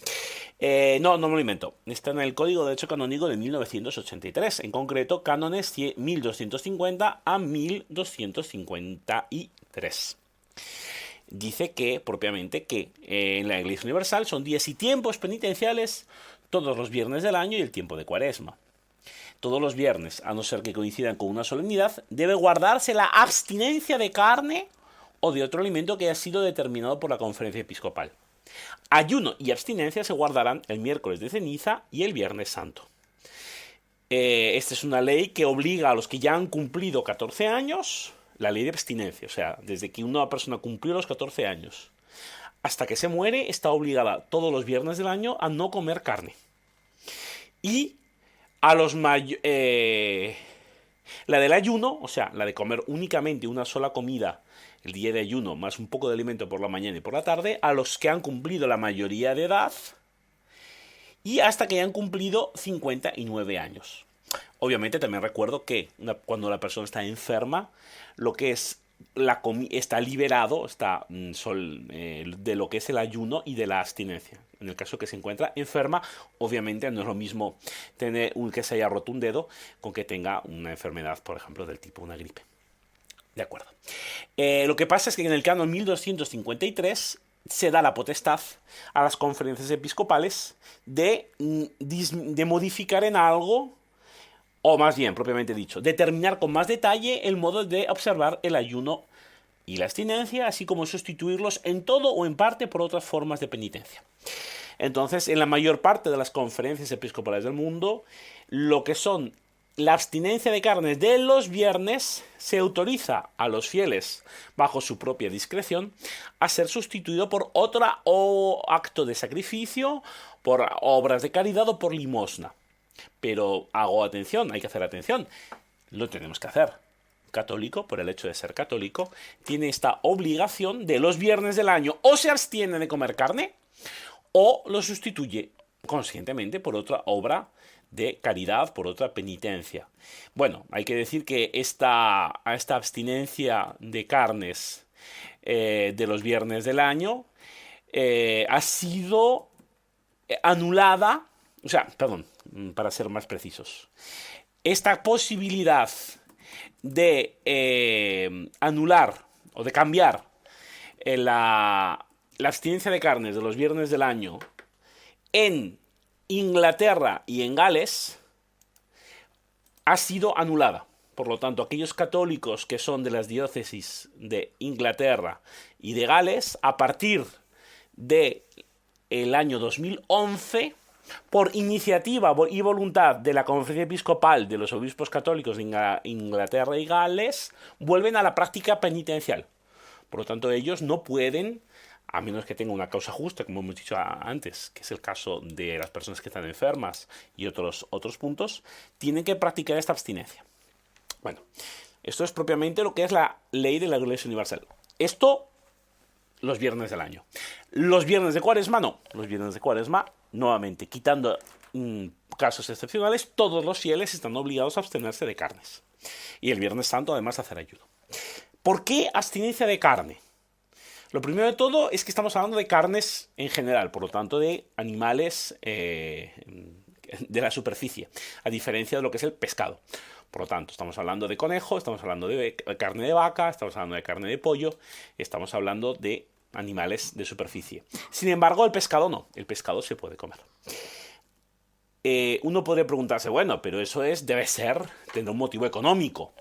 No me lo invento. Está en el Código de Derecho Canónico de 1983. En concreto, cánones 1250 a 1253. Dice que, propiamente, que en la Iglesia Universal son días y tiempos penitenciales todos los viernes del año y el tiempo de Cuaresma. Todos los viernes, a no ser que coincidan con una solemnidad, debe guardarse la abstinencia de carne o de otro alimento que haya sido determinado por la Conferencia Episcopal. Ayuno y abstinencia se guardarán el miércoles de ceniza y el viernes santo. Esta es una ley que obliga a los que ya han cumplido 14 años, la ley de abstinencia, o sea, desde que una persona cumplió los 14 años hasta que se muere, está obligada todos los viernes del año a no comer carne. Y a los la del ayuno, o sea, la de comer únicamente una sola comida el día de ayuno, más un poco de alimento por la mañana y por la tarde, a los que han cumplido la mayoría de edad y hasta que hayan cumplido 59 años. Obviamente también recuerdo que cuando la persona está enferma, lo que es está liberado de lo que es el ayuno y de la abstinencia. En el caso que se encuentra enferma, obviamente no es lo mismo tener que se haya roto un dedo con que tenga una enfermedad, por ejemplo, del tipo una gripe. De acuerdo. Lo que pasa es que en el canon 1253 se da la potestad a las conferencias episcopales de modificar en algo, o más bien, propiamente dicho, determinar con más detalle el modo de observar el ayuno y la abstinencia, así como sustituirlos en todo o en parte por otras formas de penitencia. Entonces, en la mayor parte de las conferencias episcopales del mundo, lo que son la abstinencia de carnes de los viernes se autoriza a los fieles, bajo su propia discreción, a ser sustituido por otro acto de sacrificio, por obras de caridad o por limosna. Pero hay que hacer atención, lo tenemos que hacer. Católico, por el hecho de ser católico, tiene esta obligación de los viernes del año o se abstiene de comer carne o lo sustituye conscientemente por otra obra de caridad, por otra penitencia. Bueno, hay que decir que esta abstinencia de carnes de los viernes del año ha sido anulada, para ser más precisos. Esta posibilidad de anular o de cambiar la abstinencia de carnes de los viernes del año en Inglaterra y en Gales ha sido anulada. Por lo tanto, aquellos católicos que son de las diócesis de Inglaterra y de Gales, a partir del año 2011, por iniciativa y voluntad de la Conferencia Episcopal de los Obispos Católicos de Inglaterra y Gales, vuelven a la práctica penitencial. Por lo tanto, ellos no pueden, a menos que tengan una causa justa, como hemos dicho antes, que es el caso de las personas que están enfermas y otros puntos, tienen que practicar esta abstinencia. Bueno, esto es propiamente lo que es la ley de la Iglesia Universal. Esto, los viernes del año. Los viernes de Cuaresma, no. Los viernes de Cuaresma, nuevamente, quitando casos excepcionales, todos los fieles están obligados a abstenerse de carnes. Y el Viernes Santo, además, a hacer ayuno. ¿Por qué abstinencia de carne? Lo primero de todo es que estamos hablando de carnes en general, por lo tanto de animales de la superficie, a diferencia de lo que es el pescado. Por lo tanto, estamos hablando de conejo, estamos hablando de carne de vaca, estamos hablando de carne de pollo, estamos hablando de animales de superficie. Sin embargo, el pescado no, el pescado se puede comer. Uno podría preguntarse, bueno, pero eso tendrá un motivo económico.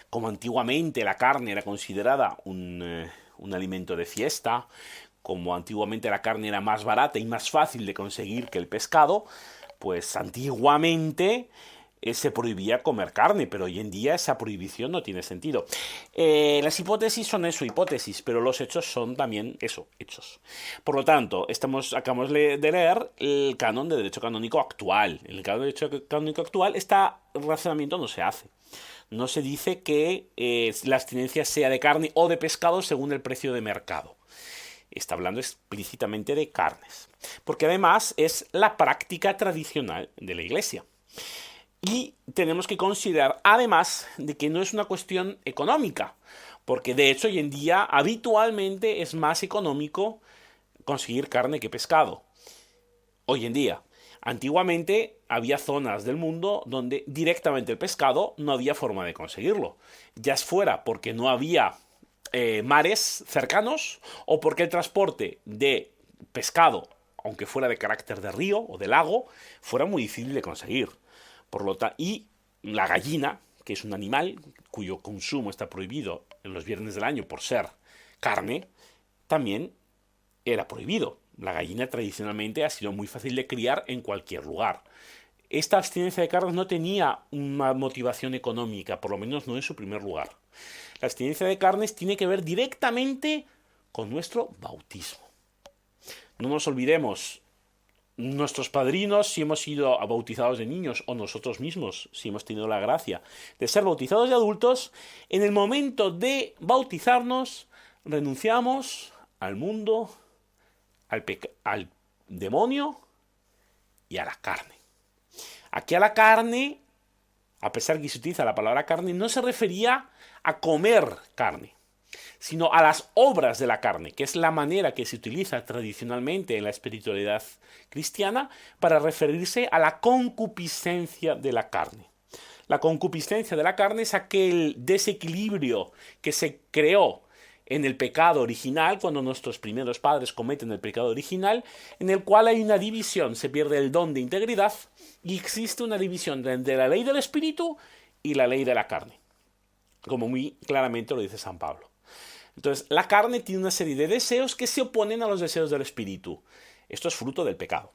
Como antiguamente la carne era considerada un un alimento de fiesta, como antiguamente la carne era más barata y más fácil de conseguir que el pescado, pues antiguamente se prohibía comer carne, pero hoy en día esa prohibición no tiene sentido. Las hipótesis son eso, hipótesis, pero los hechos son también eso, hechos. Por lo tanto, acabamos de leer el canon de derecho canónico actual. En el canon de derecho canónico actual, este razonamiento no se hace. No se dice que la abstinencia sea de carne o de pescado según el precio de mercado. Está hablando explícitamente de carnes. Porque además es la práctica tradicional de la Iglesia. Y tenemos que considerar, además, de que no es una cuestión económica, porque de hecho hoy en día habitualmente es más económico conseguir carne que pescado. Hoy en día. Antiguamente había zonas del mundo donde directamente el pescado no había forma de conseguirlo. Ya fuera porque no había mares cercanos o porque el transporte de pescado, aunque fuera de carácter de río o de lago, fuera muy difícil de conseguir. Y la gallina, que es un animal cuyo consumo está prohibido en los viernes del año por ser carne, también era prohibido. La gallina tradicionalmente ha sido muy fácil de criar en cualquier lugar. Esta abstinencia de carnes no tenía una motivación económica, por lo menos no en su primer lugar. La abstinencia de carnes tiene que ver directamente con nuestro bautismo. No nos olvidemos, nuestros padrinos, si hemos sido bautizados de niños, o nosotros mismos, si hemos tenido la gracia de ser bautizados de adultos, en el momento de bautizarnos, renunciamos al mundo, al demonio y a la carne. Aquí a la carne, a pesar que se utiliza la palabra carne, no se refería a comer carne, sino a las obras de la carne, que es la manera que se utiliza tradicionalmente en la espiritualidad cristiana para referirse a la concupiscencia de la carne. La concupiscencia de la carne es aquel desequilibrio que se creó en el pecado original, cuando nuestros primeros padres cometen el pecado original, en el cual hay una división, se pierde el don de integridad y existe una división entre la ley del espíritu y la ley de la carne, como muy claramente lo dice San Pablo. Entonces, la carne tiene una serie de deseos que se oponen a los deseos del espíritu. Esto es fruto del pecado.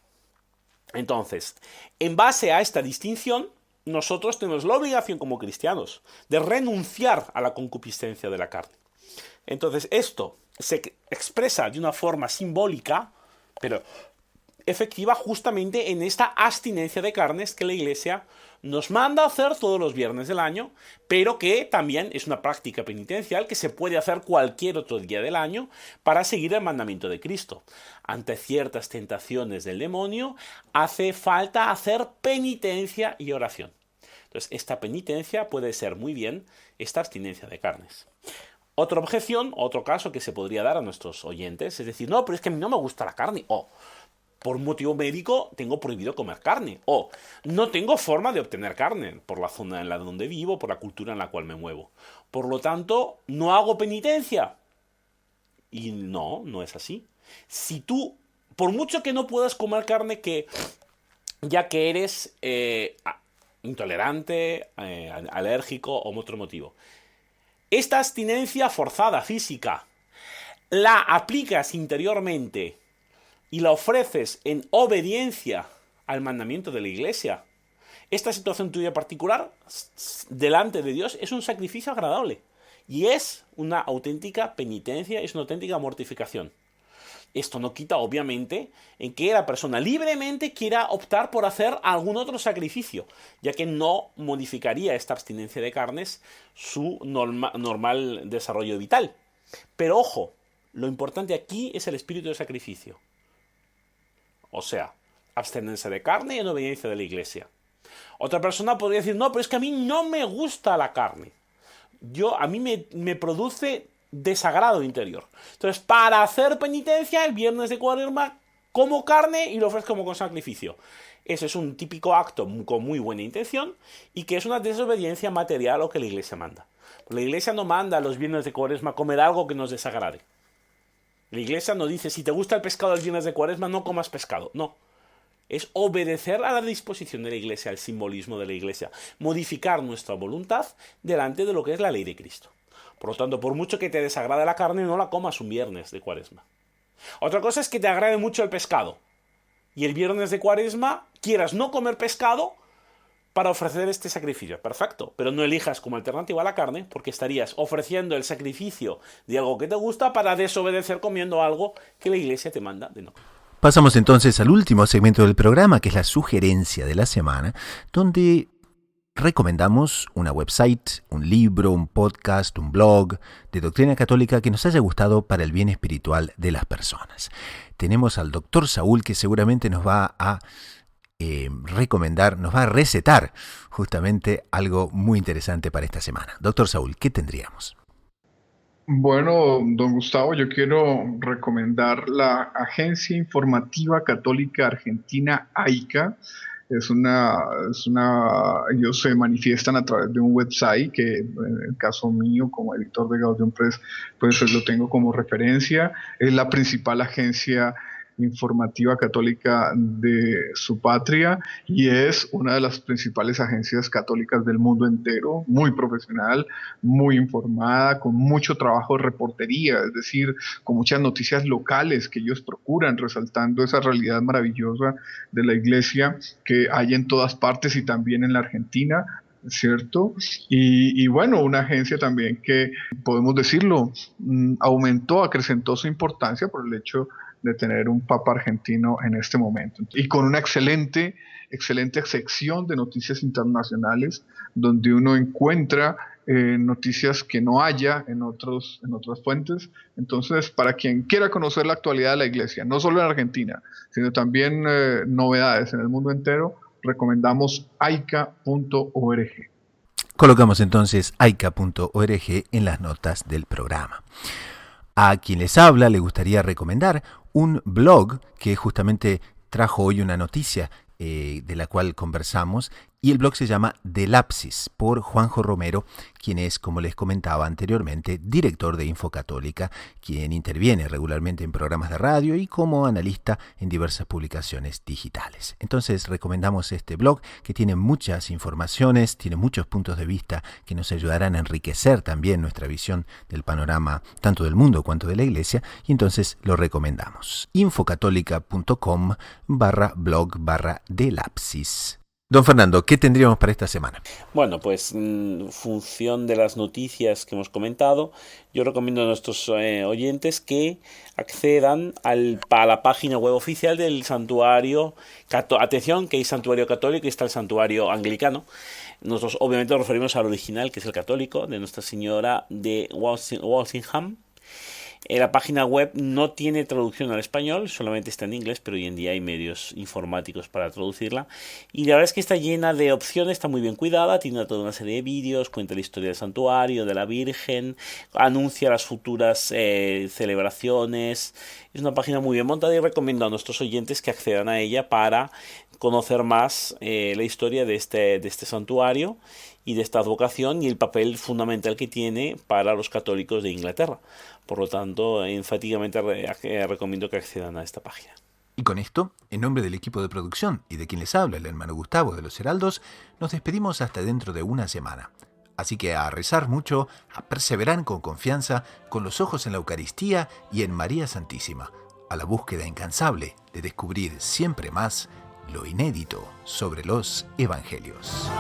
Entonces, en base a esta distinción, nosotros tenemos la obligación como cristianos de renunciar a la concupiscencia de la carne. Entonces, esto se expresa de una forma simbólica, pero efectiva justamente en esta abstinencia de carnes que la Iglesia nos manda a hacer todos los viernes del año, pero que también es una práctica penitencial que se puede hacer cualquier otro día del año para seguir el mandamiento de Cristo. Ante ciertas tentaciones del demonio, hace falta hacer penitencia y oración. Entonces, esta penitencia puede ser muy bien esta abstinencia de carnes. Otra objeción, otro caso que se podría dar a nuestros oyentes, es decir, no, pero es que a mí no me gusta la carne, o por un motivo médico tengo prohibido comer carne, o no tengo forma de obtener carne por la zona en la donde vivo, por la cultura en la cual me muevo. Por lo tanto, no hago penitencia. Y no es así. Si tú, por mucho que no puedas comer carne, ya que eres intolerante, alérgico o otro motivo, esta abstinencia forzada física la aplicas interiormente y la ofreces en obediencia al mandamiento de la Iglesia, esta situación tuya particular delante de Dios es un sacrificio agradable y es una auténtica penitencia, es una auténtica mortificación. Esto no quita, obviamente, en que la persona libremente quiera optar por hacer algún otro sacrificio, ya que no modificaría esta abstinencia de carnes su normal desarrollo vital. Pero ojo, lo importante aquí es el espíritu de sacrificio. O sea, abstenerse de carne en obediencia de la Iglesia. Otra persona podría decir, no, pero es que a mí no me gusta la carne. A mí me produce desagrado interior. Entonces, para hacer penitencia, el viernes de Cuaresma como carne y lo ofrezco como sacrificio. Ese es un típico acto con muy buena intención y que es una desobediencia material a lo que la Iglesia manda. La Iglesia no manda a los viernes de Cuaresma comer algo que nos desagrade. La Iglesia no dice, si te gusta el pescado el viernes de Cuaresma, no comas pescado. No. Es obedecer a la disposición de la Iglesia, al simbolismo de la Iglesia. Modificar nuestra voluntad delante de lo que es la ley de Cristo. Por lo tanto, por mucho que te desagrade la carne, no la comas un viernes de Cuaresma. Otra cosa es que te agrade mucho el pescado. Y el viernes de Cuaresma quieras no comer pescado para ofrecer este sacrificio. Perfecto, pero no elijas como alternativa la carne, porque estarías ofreciendo el sacrificio de algo que te gusta para desobedecer comiendo algo que la Iglesia te manda de no. Pasamos entonces al último segmento del programa, que es la sugerencia de la semana, donde recomendamos una website, un libro, un podcast, un blog de doctrina católica que nos haya gustado para el bien espiritual de las personas. Tenemos al doctor Saúl, que seguramente nos va a recomendar, nos va a recetar justamente algo muy interesante para esta semana. Doctor Saúl, ¿qué tendríamos? Bueno, don Gustavo, yo quiero recomendar la Agencia Informativa Católica Argentina, AICA. Ellos se manifiestan a través de un website que, en el caso mío, como editor de Gaudium Press, pues lo tengo como referencia. Es la principal agencia informativa católica de su patria y es una de las principales agencias católicas del mundo entero, muy profesional, muy informada, con mucho trabajo de reportería, es decir, con muchas noticias locales que ellos procuran, resaltando esa realidad maravillosa de la Iglesia que hay en todas partes y también en la Argentina, ¿cierto? Y bueno, una agencia también que, podemos decirlo, acrecentó su importancia por el hecho de tener un papa argentino en este momento. Y con una excelente sección de noticias internacionales, donde uno encuentra noticias que no haya en otras fuentes. Entonces, para quien quiera conocer la actualidad de la Iglesia, no solo en Argentina, sino también novedades en el mundo entero, recomendamos aica.org. Colocamos entonces aica.org en las notas del programa. A quien les habla le gustaría recomendar un blog que justamente trajo hoy una noticia de la cual conversamos, y el blog se llama De Lapsis, por Juanjo Romero, quien es, como les comentaba anteriormente, director de Infocatólica, quien interviene regularmente en programas de radio y como analista en diversas publicaciones digitales. Entonces recomendamos este blog, que tiene muchas informaciones, tiene muchos puntos de vista que nos ayudarán a enriquecer también nuestra visión del panorama tanto del mundo cuanto de la Iglesia, y entonces lo recomendamos. infocatólica.com/blog/De Lapsis. Don Fernando, ¿qué tendríamos para esta semana? Bueno, pues en función de las noticias que hemos comentado, yo recomiendo a nuestros oyentes que accedan a la página web oficial del santuario. Atención, que hay santuario católico y está el santuario anglicano. Nosotros obviamente nos referimos al original, que es el católico, de Nuestra Señora de Walsingham. La página web no tiene traducción al español, solamente está en inglés, pero hoy en día hay medios informáticos para traducirla. Y la verdad es que está llena de opciones, está muy bien cuidada, tiene toda una serie de vídeos, cuenta la historia del santuario, de la Virgen, anuncia las futuras celebraciones. Es una página muy bien montada y recomiendo a nuestros oyentes que accedan a ella para conocer más la historia de este santuario y de esta advocación y el papel fundamental que tiene para los católicos de Inglaterra. Por lo tanto, enfáticamente recomiendo que accedan a esta página. Y con esto, en nombre del equipo de producción y de quien les habla, el hermano Gustavo de los Heraldos, nos despedimos hasta dentro de una semana. Así que a rezar mucho, a perseverar con confianza, con los ojos en la Eucaristía y en María Santísima, a la búsqueda incansable de descubrir siempre más lo inédito sobre los Evangelios.